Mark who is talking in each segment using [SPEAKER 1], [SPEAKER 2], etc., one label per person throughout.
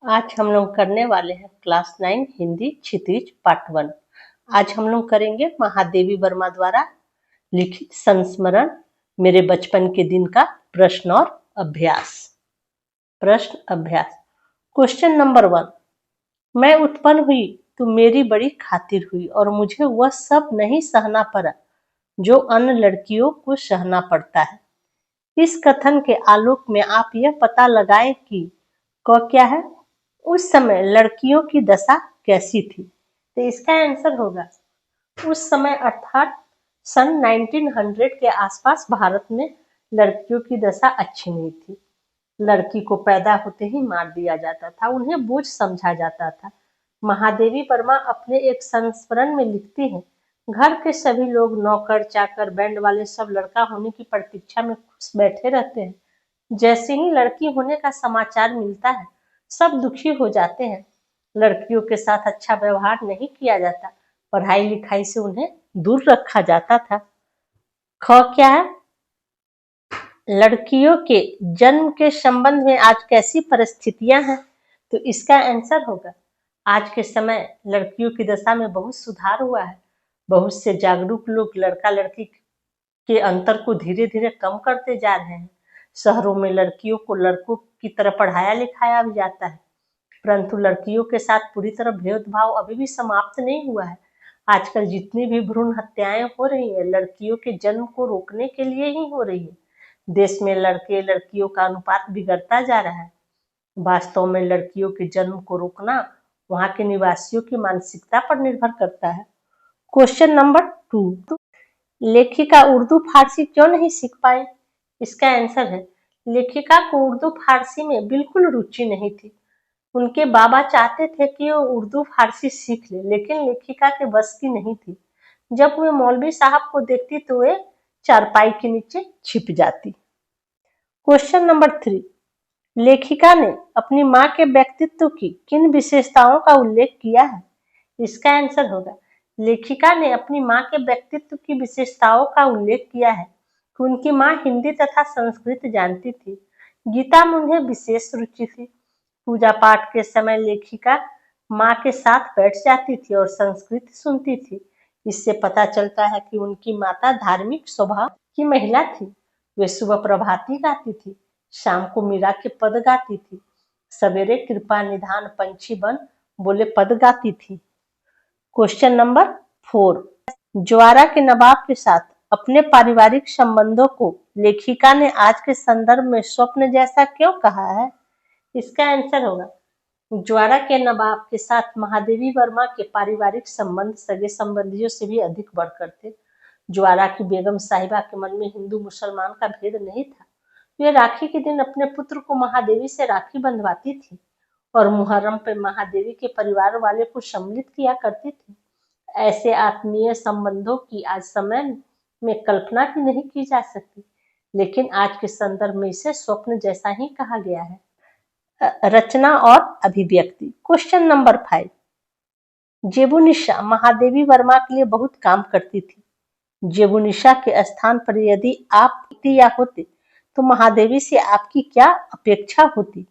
[SPEAKER 1] आज हम लोग करने वाले हैं क्लास 9 हिंदी क्षितिज पार्ट 1। आज हम लोग करेंगे महादेवी वर्मा द्वारा लिखित संस्मरण मेरे बचपन के दिन का प्रश्न और अभ्यास। प्रश्न अभ्यास। Question number 1। मैं उत्पन्न हुई तो मेरी बड़ी खातिर हुई और मुझे वह सब नहीं सहना पड़ा जो अन्य लड़कियों को सहना पड़ता है। इस कथन के आलोक में आप यह पता लगाएं कि क क्या है, उस समय लड़कियों की दशा कैसी थी। तो इसका आंसर होगा उस समय अर्थात सन 1900 के आसपास भारत में लड़कियों की दशा अच्छी नहीं थी। लड़की को पैदा होते ही मार दिया जाता था, उन्हें बोझ समझा जाता था। महादेवी वर्मा अपने एक संस्मरण में लिखती हैं, घर के सभी लोग नौकर चाकर बैंड वाले सब लड़का होने की प्रतीक्षा में खुश बैठे रहते हैं। जैसे ही लड़की होने का समाचार मिलता है सब दुखी हो जाते हैं। लड़कियों के साथ अच्छा व्यवहार नहीं किया जाता, पढ़ाई लिखाई से उन्हें दूर रखा जाता था। ख क्या है, लड़कियों के जन्म के संबंध में आज कैसी परिस्थितियां हैं। तो इसका आंसर होगा आज के समय लड़कियों की दशा में बहुत सुधार हुआ है। बहुत से जागरूक लोग लड़का लड़की के अंतर को धीरे धीरे कम करते जा रहे हैं। शहरों में लड़कियों को लड़कों की तरह पढ़ाया लिखाया भी जाता है, परंतु लड़कियों के साथ पूरी तरह भेदभाव अभी भी समाप्त नहीं हुआ है। आजकल जितनी भी भ्रूण हत्याएं हो रही है लड़कियों के जन्म को रोकने के लिए ही हो रही है। देश में लड़के लड़कियों का अनुपात बिगड़ता जा रहा है। वास्तव में लड़कियों के जन्म को रोकना वहां के निवासियों की मानसिकता पर निर्भर करता है। Question number 2। लेखिका उर्दू फारसी क्यों नहीं सीख पाई। इसका आंसर है लेखिका को उर्दू फारसी में बिल्कुल रुचि नहीं थी। उनके बाबा चाहते थे कि वो उर्दू फारसी सीख ले, लेकिन लेखिका के बस की नहीं थी। जब वे मौलवी साहब को देखती तो वे चारपाई के नीचे छिप जाती। Question number 3। लेखिका ने अपनी माँ के व्यक्तित्व की किन विशेषताओं का उल्लेख किया है। इसका आंसर होगा लेखिका ने अपनी माँ के व्यक्तित्व की विशेषताओं का उल्लेख किया है कि उनकी माँ हिंदी तथा संस्कृत जानती थी। गीता में उन्हें विशेष रुचि थी। पूजा पाठ के समय लेखिका माँ के साथ बैठ जाती थी और संस्कृत सुनती थी। इससे पता चलता है कि उनकी माता धार्मिक स्वभाव की महिला थी। वे सुबह प्रभाती गाती थी, शाम को मीरा के पद गाती थी, सवेरे कृपा निधान पंछी बन बोले पद गाती थी। Question number 4। ज्वारा के नवाब के साथ अपने पारिवारिक संबंधों को लेखिका ने आज के संदर्भ में स्वप्न जैसा क्यों कहा है। इसका आंसर होगा ज्वारा के नवाब के साथ महादेवी वर्मा के पारिवारिक संबंध सगे संबंधियों से भी अधिक बढ़कर थे। ज्वारा की बेगम साहिबा के मन में हिंदू मुसलमान का भेद नहीं था। वे राखी के दिन अपने पुत्र को महादेवी से राखी बंधवाती थी और मुहर्रम पे महादेवी के परिवार वाले को सम्मिलित किया करती थी। ऐसे आत्मीय संबंधों की आज समय में कल्पना भी नहीं की जा सकती, लेकिन आज के संदर्भ में इसे स्वप्न जैसा ही कहा गया है। रचना और अभिव्यक्ति। Question number 5। जेबुनिशा महादेवी वर्मा के लिए बहुत काम करती थी। जेबुनिशा के स्थान पर यदि आप होते तो महादेवी से आपकी क्या अपेक्षा होती।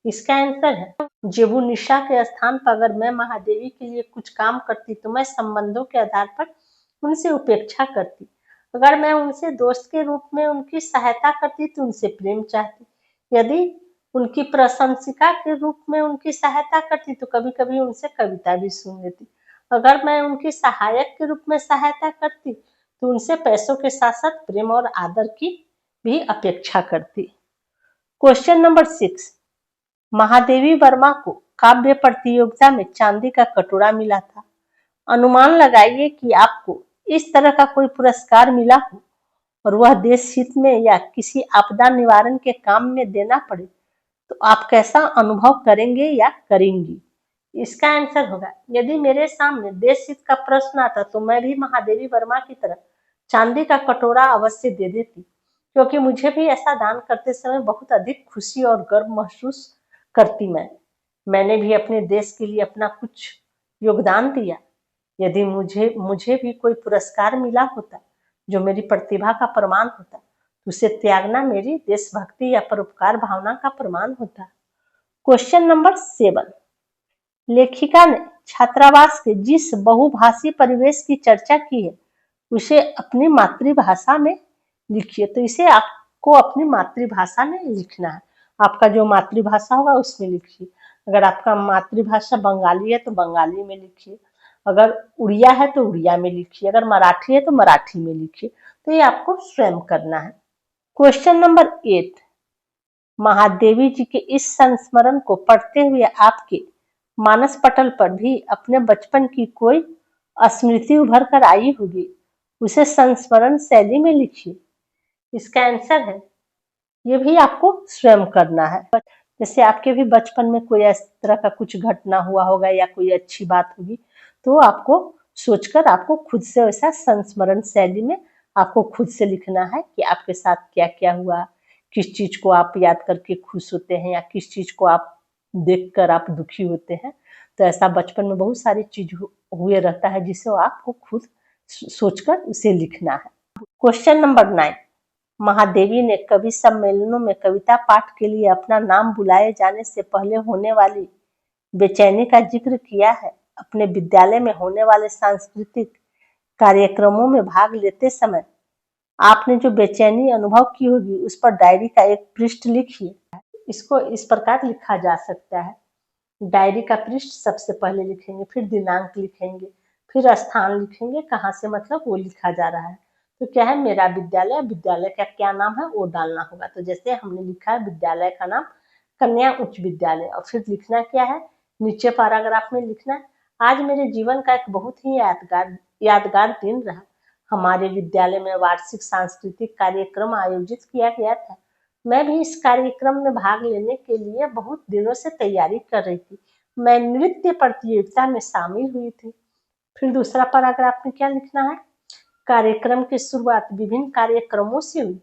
[SPEAKER 1] इसका आंसर है जेबुनिशा के स्थान पर अगर मैं महादेवी के लिए कुछ काम करती तो मैं संबंधों के आधार पर उनसे उपेक्षा करती। अगर मैं उनसे दोस्त के रूप में उनकी सहायता करती तो उनसे प्रेम चाहती। यदि उनकी प्रशंसिका के रूप में उनकी सहायता करती तो कभी कभी उनसे कविता भी सुन लेती। अगर मैं उनकी सहायक के रूप में सहायता करती तो उनसे पैसों के साथ साथ प्रेम और आदर की भी अपेक्षा करती। Question number 6। महादेवी वर्मा को काव्य प्रतियोगिता में चांदी का कटोरा मिला था। अनुमान लगाइए कि आपको इस तरह का कोई पुरस्कार मिला हो और वह देश हित में या किसी आपदा निवारण के काम में देना पड़े तो आप कैसा अनुभव करेंगे या करेंगी। इसका आंसर होगा यदि मेरे सामने देश हित का प्रश्न आता तो मैं भी महादेवी वर्मा की तरह चांदी का कटोरा अवश्य दे देती, क्योंकि मुझे भी ऐसा दान करते समय बहुत अधिक खुशी और गर्व महसूस करती। मैंने भी अपने देश के लिए अपना कुछ योगदान दिया। यदि मुझे भी कोई पुरस्कार मिला होता जो मेरी प्रतिभा का प्रमाण होता तो उसे त्यागना मेरी देशभक्ति या परोपकार भावना का प्रमाण होता। क्वेश्चन नंबर 7, लेखिका ने छात्रावास के जिस बहुभाषी परिवेश की चर्चा की है उसे अपनी मातृभाषा में लिखिए। तो इसे आपको अपनी मातृभाषा में लिखना है। आपका जो मातृभाषा होगा उसमें लिखिए। अगर आपका मातृभाषा बंगाली है तो बंगाली में लिखिए, अगर उड़िया है तो उड़िया में लिखिए, अगर मराठी है तो मराठी में लिखिए। तो ये आपको स्वयं करना है। क्वेश्चन नंबर 8, महादेवी जी के इस संस्मरण को पढ़ते हुए आपके मानस पटल पर भी अपने बचपन की कोई स्मृति उभर कर आई होगी, उसे संस्मरण शैली में लिखिए। इसका आंसर है, ये भी आपको स्वयं करना है। जैसे आपके भी बचपन में कोई इस तरह का कुछ घटना हुआ होगा या कोई अच्छी बात होगी, तो आपको सोचकर आपको खुद से वैसा संस्मरण शैली में आपको खुद से लिखना है कि आपके साथ क्या क्या हुआ, किस चीज को आप याद करके खुश होते हैं या किस चीज को आप देखकर आप दुखी होते हैं। तो ऐसा बचपन में बहुत सारी चीज हुए रहता है जिसे आपको खुद सोचकर उसे लिखना है। क्वेश्चन नंबर 9, महादेवी ने कवि सम्मेलनों में कविता पाठ के लिए अपना नाम बुलाए जाने से पहले होने वाली बेचैनी का जिक्र किया है। अपने विद्यालय में होने वाले सांस्कृतिक कार्यक्रमों में भाग लेते समय आपने जो बेचैनी अनुभव की होगी उस पर डायरी का एक पृष्ठ लिखिए। इसको इस प्रकार लिखा जा सकता है, डायरी का पृष्ठ सबसे पहले लिखेंगे, फिर दिनांक लिखेंगे, फिर स्थान लिखेंगे, कहाँ से मतलब वो लिखा जा रहा है। तो क्या है, मेरा विद्यालय, विद्यालय का क्या नाम है वो डालना होगा। तो जैसे हमने लिखा है विद्यालय का नाम कन्या उच्च विद्यालय, और फिर लिखना क्या है, नीचे पैराग्राफ में लिखना है, आज मेरे जीवन का एक बहुत ही यादगार दिन रहा। हमारे विद्यालय में वार्षिक सांस्कृतिक कार्यक्रम आयोजित किया गया था। मैं भी इस कार्यक्रम में भाग लेने के लिए बहुत दिनों से तैयारी कर रही थी। मैं नृत्य प्रतियोगिता में शामिल हुई थी। फिर दूसरा पैराग्राफ में क्या लिखना है, कार्यक्रम की शुरुआत विभिन्न कार्यक्रमों से हुई।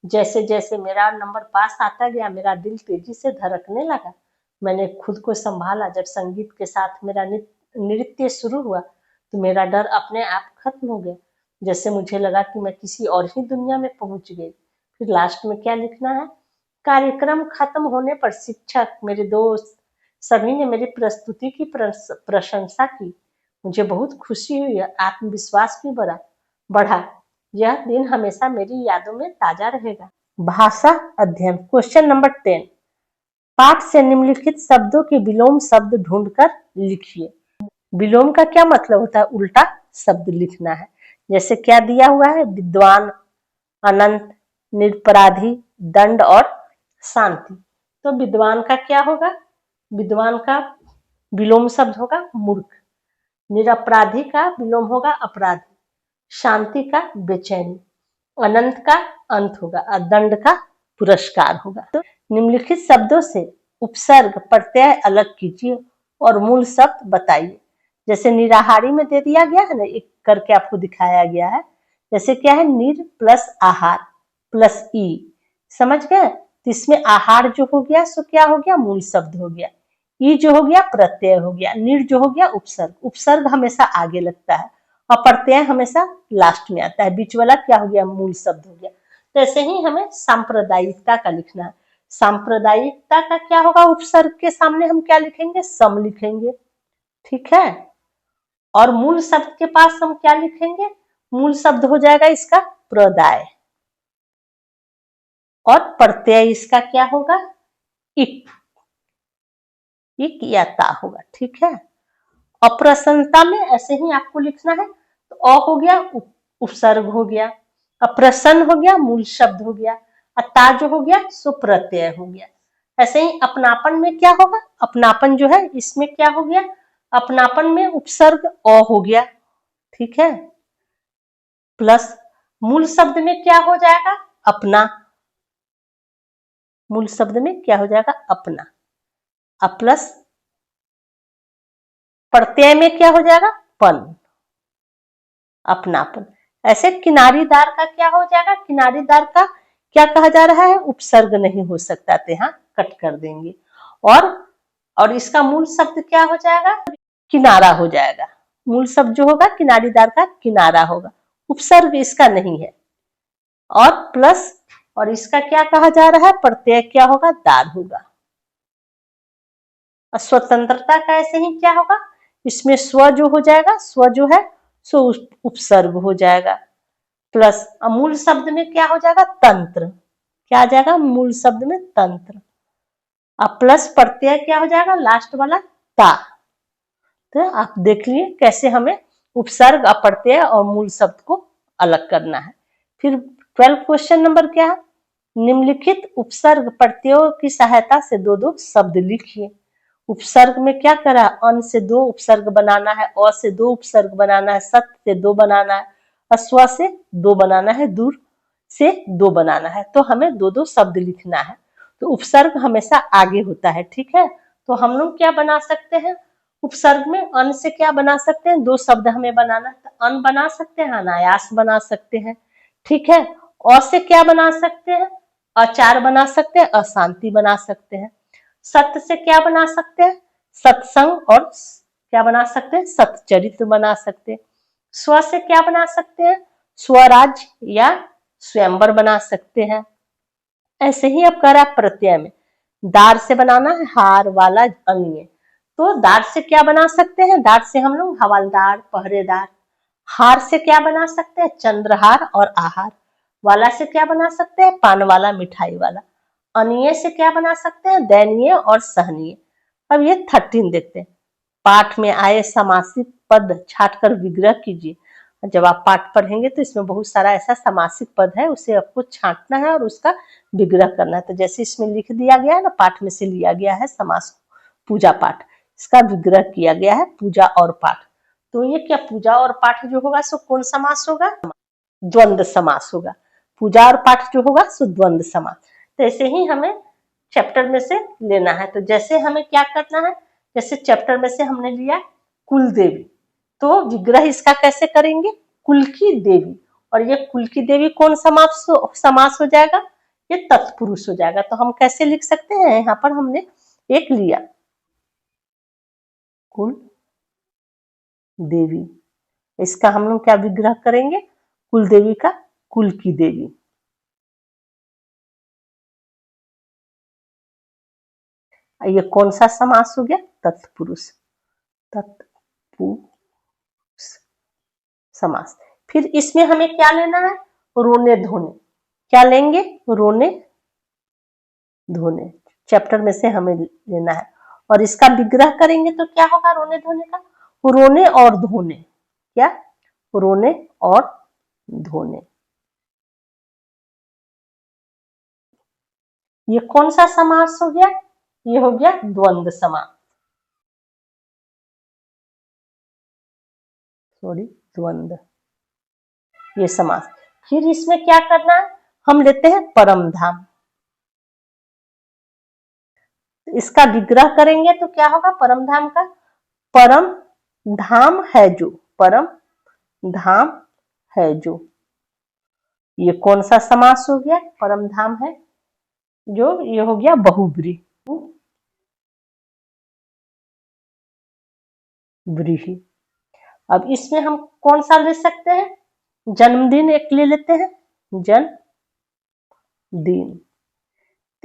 [SPEAKER 1] जैसे जैसे मेरा नंबर पास आता गया मेरा दिल तेजी से धड़कने लगा। मैंने खुद को संभाला। जब संगीत के साथ मेरा नृत्य शुरू हुआ तो मेरा डर अपने आप खत्म हो गया, जैसे मुझे लगा कि मैं किसी और ही दुनिया में पहुंच गई। फिर लास्ट में क्या लिखना है, कार्यक्रम खत्म होने पर शिक्षक, मेरे दोस्त सभी ने मेरी प्रस्तुति की प्रशंसा की। मुझे बहुत खुशी हुई, आत्मविश्वास भी बढ़ा। यह दिन हमेशा मेरी यादों में ताजा रहेगा। भाषा अध्ययन। क्वेश्चन नंबर 10, पाठ से निम्नलिखित शब्दों के विलोम शब्द ढूंढकर लिखिए। विलोम का क्या मतलब होता है, उल्टा शब्द लिखना है। जैसे क्या दिया हुआ है, विद्वान, अनंत, निरपराधी, दंड और शांति। तो विद्वान का क्या होगा, विद्वान का विलोम शब्द होगा मूर्ख, निरपराधी का विलोम होगा अपराधी, शांति का बेचैनी, अनंत का अंत होगा और दंड का पुरस्कार होगा। तो निम्नलिखित शब्दों से उपसर्ग प्रत्यय अलग कीजिए और मूल शब्द बताइए। जैसे निराहारी में दे दिया गया है ना, एक करके आपको दिखाया गया है। जैसे क्या है, निर प्लस आहार प्लस ई, समझ गए। तो इसमें आहार जो हो गया सो क्या हो गया, मूल शब्द हो गया। ई जो हो गया प्रत्यय हो गया, निर जो हो गया उपसर्ग। उपसर्ग हमेशा आगे लगता है और प्रत्यय हमेशा लास्ट में आता है। बीच वाला क्या हो गया, मूल शब्द हो गया। तो ऐसे ही हमें सांप्रदायिकता का लिखना है। सांप्रदायिकता का क्या होगा, उपसर्ग के सामने हम क्या लिखेंगे, सम लिखेंगे, ठीक है। और मूल शब्द के पास हम क्या लिखेंगे, मूल शब्द हो जाएगा इसका प्रदाय, और प्रत्यय इसका क्या होगा, इक, इक या ता होगा, ठीक है। अप्रसन्नता में ऐसे ही आपको लिखना है। तो अ हो गया उपसर्ग हो गया, अप्रसन्न हो गया मूल शब्द हो गया, ता जो हो गया सो प्रत्यय हो गया। ऐसे ही अपनापन में क्या होगा, अपनापन जो है इसमें क्या हो गया, अपनापन में उपसर्ग अ हो गया, ठीक है, प्लस मूल शब्द में क्या हो जाएगा, अपना, मूल शब्द में क्या हो जाएगा, अपना, अब प्लस प्रत्यय में क्या हो जाएगा, पन, अपनापन। ऐसे किनारीदार का क्या हो जाएगा, किनारीदार का क्या कहा जा रहा है, उपसर्ग नहीं हो सकता, तो यहाँ कट कर देंगे। और इसका मूल शब्द क्या हो जाएगा, किनारा हो जाएगा। मूल शब्द जो होगा किनारीदार का किनारा होगा, उपसर्ग इसका नहीं है। और प्लस, और इसका क्या कहा जा रहा है, प्रत्यय क्या होगा, दार होगा। और स्वतंत्रता का ऐसे ही क्या होगा, इसमें स्व जो हो जाएगा, स्व जो है सो उपसर्ग हो जाएगा, प्लस मूल शब्द में क्या हो जाएगा, तंत्र, क्या आ जाएगा मूल शब्द में, तंत्र। अब प्लस प्रत्यय क्या हो जाएगा, लास्ट वाला ता। तो आप देख लिए कैसे हमें उपसर्ग, अप्रत्यय और मूल शब्द को अलग करना है। फिर 12 क्वेश्चन नंबर क्या है, निम्नलिखित उपसर्ग प्रत्ययों की सहायता से दो दो शब्द लिखिए। उपसर्ग में क्या करा, अन से दो उपसर्ग बनाना है, अ से दो उपसर्ग बनाना है, सत से दो बनाना है, स्व से दो बनाना है, दूर से दो बनाना है। तो हमें दो दो शब्द लिखना है। तो उपसर्ग हमेशा आगे होता है, ठीक है। तो हम लोग क्या बना सकते हैं, उपसर्ग में अन से क्या बना सकते हैं, दो शब्द हमें बनाना है, तो अन बना सकते हैं, अनायास बना सकते हैं, ठीक है। अ से क्या बना सकते हैं, अचार बना सकते हैं, अशांति बना सकते हैं। सत्य से क्या बना सकते हैं, सत्संग, और क्या बना सकते हैं, सच्चरित्र बना सकते हैं। स्व से क्या बना सकते हैं, स्वराज या स्वयंवर बना सकते हैं। ऐसे ही अब कह रहा है प्रत्यय में, दार से बनाना है हार वाला अन्य, तो दार से क्या बना सकते हैं, दार से हम लोग हवलदार, पहरेदार। हार से क्या बना सकते हैं, चंद्रहार और आहार। वाला से क्या बना सकते हैं, पान वाला, मिठाई वाला। अनीय से क्या बना सकते हैं, दयनीय और सहनीय। अब ये 13 देखते हैं। पाठ में आए समासिक पद छांटकर विग्रह कीजिए। जब आप पाठ पढ़ेंगे तो इसमें बहुत सारा ऐसा समासिक पद है, उसे आपको छांटना है और उसका विग्रह करना है। तो जैसे इसमें लिख दिया गया है ना, पाठ में से लिया गया है समास, पूजा पाठ, इसका विग्रह किया गया है, पूजा और पाठ। तो ये क्या, पूजा और पाठ जो होगा सो कौन समास होगा, द्वंद्व समास होगा। पूजा और पाठ जो होगा सो द्वंद्व समास। तो ऐसे ही हमें चैप्टर में से लेना है। तो जैसे हमें क्या करना है, जैसे चैप्टर में से हमने लिया कुल देवी, तो विग्रह इसका कैसे करेंगे, कुल की देवी। और ये कुल की देवी कौन समास हो जाएगा, ये तत्पुरुष हो जाएगा। तो हम कैसे लिख सकते हैं, यहाँ पर हमने एक लिया कुल देवी, इसका हम लोग क्या विग्रह करेंगे, कुल देवी का कुल की देवी। ये कौन सा समास हो गया, तत्पुरुष, तत्पुरुष समास। फिर इसमें हमें क्या लेना है, रोने धोने, क्या लेंगे, रोने धोने, चैप्टर में से हमें लेना है। और इसका विग्रह करेंगे तो क्या होगा, रोने धोने का, रोने और धोने, क्या, रोने और धोने। ये कौन सा समास हो गया, ये हो गया द्वंद्व समास, सॉरी द्वंद्व, ये समास। फिर इसमें क्या करना है, हम लेते हैं परम धाम। इसका विग्रह करेंगे तो क्या होगा, परम धाम का, परम धाम है जो, परम धाम है जो, ये कौन सा समास हो गया, परम धाम है जो, ये हो गया बहुब्रीहि, ब्रीहि। अब इसमें हम कौन सा ले सकते हैं, जन्मदिन एक ले लेते हैं, जन्मदिन।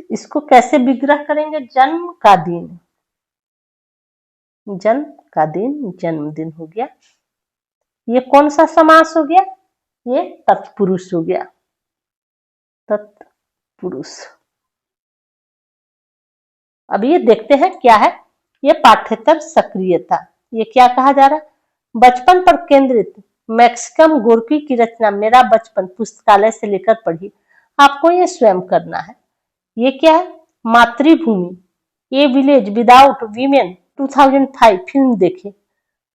[SPEAKER 1] इसको कैसे विग्रह करेंगे, जन्म का दिन, जन्म का दिन, जन्मदिन हो गया। ये कौन सा समास हो गया, ये तत्पुरुष हो गया, तत्पुरुष। अब ये देखते हैं क्या है, ये पाठ्येतर सक्रियता, ये क्या कहा जा रहा है, बचपन पर केंद्रित मैक्सिकम गोर्की की रचना मेरा बचपन पुस्तकालय से लेकर पढ़ी। आपको ये स्वयं करना है। ये क्या है, मातृभूमि, ए विलेज विदाउट वीमेन 2005 फिल्म देखे।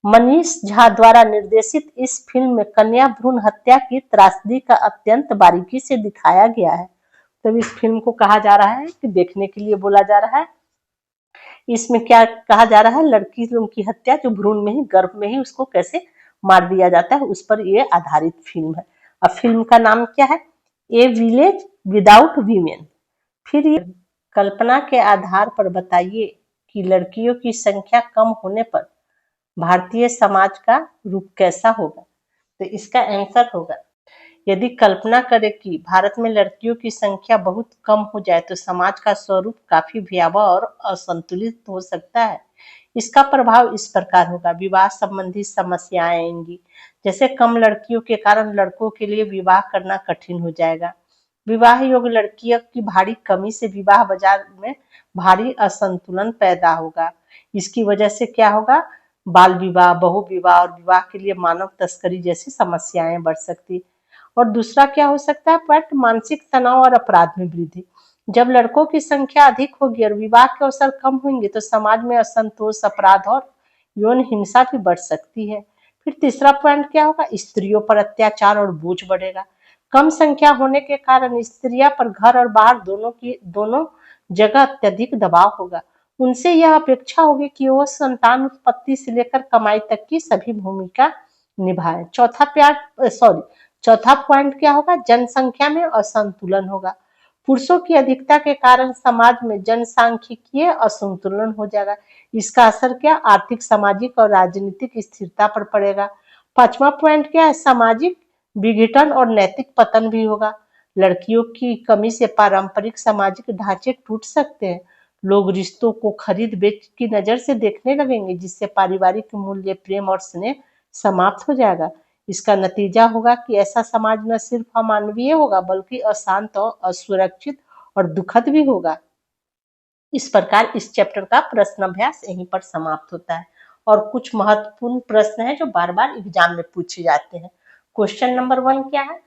[SPEAKER 1] मनीष झा द्वारा निर्देशित इस फिल्म में कन्या भ्रूण हत्या की त्रासदी का अत्यंत बारीकी से दिखाया गया है। तो इस फिल्म को कहा जा रहा है कि देखने के लिए बोला जा रहा है। इसमें क्या कहा जा रहा है, लड़की की हत्या जो भ्रूण में ही, गर्भ में ही उसको कैसे मार दिया जाता है, उस पर ये आधारित फिल्म है। अब फिल्म का नाम क्या है, ए विलेज विदाउट वीमेन। फिर ये कल्पना के आधार पर बताइए कि लड़कियों की संख्या कम होने पर भारतीय समाज का रूप कैसा होगा। तो इसका आंसर होगा, यदि कल्पना करें कि भारत में लड़कियों की संख्या बहुत कम हो जाए तो समाज का स्वरूप काफी भयावह और असंतुलित हो सकता है। इसका प्रभाव इस प्रकार होगा, विवाह संबंधी समस्याएं आएंगी, जैसे कम लड़कियों के कारण लड़कों के लिए विवाह करना कठिन हो जाएगा। विवाह योग्य लड़कियों की भारी कमी से विवाह बाजार में भारी असंतुलन पैदा होगा। इसकी वजह से क्या होगा, बाल विवाह, बहु विवाह और विवाह के लिए मानव तस्करी जैसी समस्याएं बढ़ सकती। और दूसरा क्या हो सकता है पॉइंट, मानसिक तनाव और अपराध में वृद्धि। जब लड़कों की संख्या अधिक होगी और विवाह के अवसर कम होंगे तो समाज में असंतोष, अपराध और यौन हिंसा भी बढ़ सकती है। फिर तीसरा पॉइंट क्या होगा, स्त्रियों पर अत्याचार और बोझ बढ़ेगा। कम संख्या होने के कारण स्त्रियां पर घर और बाहर दोनों जगह अत्यधिक दबाव होगा। उनसे यह अपेक्षा होगी कि वो संतान उत्पत्ति से लेकर कमाई तक की सभी भूमिका निभाए। चौथा पॉइंट क्या होगा, जनसंख्या में असंतुलन होगा। पुरुषों की अधिकता के कारण समाज में जनसांख्यिकीय असंतुलन हो जाएगा। इसका असर क्या, आर्थिक, सामाजिक और राजनीतिक स्थिरता पर पड़ेगा। पांचवा पॉइंट क्या है, सामाजिक विघटन और नैतिक पतन भी होगा। लड़कियों की कमी से पारंपरिक सामाजिक ढांचे टूट सकते हैं। लोग रिश्तों को खरीद बेच की नजर से देखने लगेंगे, जिससे पारिवारिक मूल्य, प्रेम और स्नेह समाप्त हो जाएगा। इसका नतीजा होगा कि ऐसा समाज न सिर्फ अमानवीय होगा बल्कि अशांत और असुरक्षित और दुखद भी होगा। इस प्रकार इस चैप्टर का प्रश्न अभ्यास यहीं पर समाप्त होता है। और कुछ महत्वपूर्ण प्रश्न है जो बार बार एग्जाम में पूछे जाते हैं। क्वेश्चन नंबर 1 क्या है,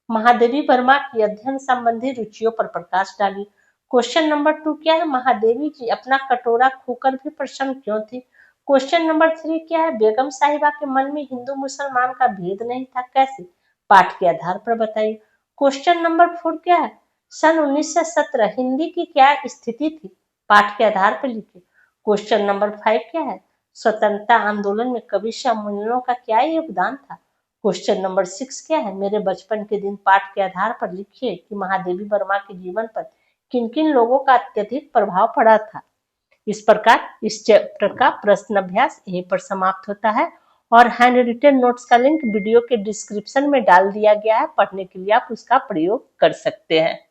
[SPEAKER 1] महादेवी वर्मा की अध्ययन संबंधी रुचियों पर प्रकाश डालिए। क्वेश्चन नंबर 2 क्या है, महादेवी जी अपना कटोरा खोकर भी प्रसन्न क्यों थी। क्वेश्चन नंबर 3 क्या है, बेगम साहिबा के मन में हिंदू मुसलमान का भेद नहीं था, कैसे, पाठ के आधार पर बताइए। क्वेश्चन नंबर 4 क्या है, सन 1917 हिंदी की क्या स्थिति थी, पाठ के आधार पर लिखिए। क्वेश्चन नंबर 5 क्या है, स्वतंत्रता आंदोलन में कवि सम्मेलनों का क्या योगदान था। क्वेश्चन नंबर 6 क्या है, मेरे बचपन के दिन, पाठ के आधार पर लिखिए कि महादेवी वर्मा के जीवन पर किन किन लोगों का अत्यधिक प्रभाव पड़ा था। इस प्रकार इस चैप्टर का प्रश्न अभ्यास यहीं पर समाप्त होता है। और हैंड रिटन नोट्स का लिंक वीडियो के डिस्क्रिप्शन में डाल दिया गया है, पढ़ने के लिए आप उसका प्रयोग कर सकते हैं।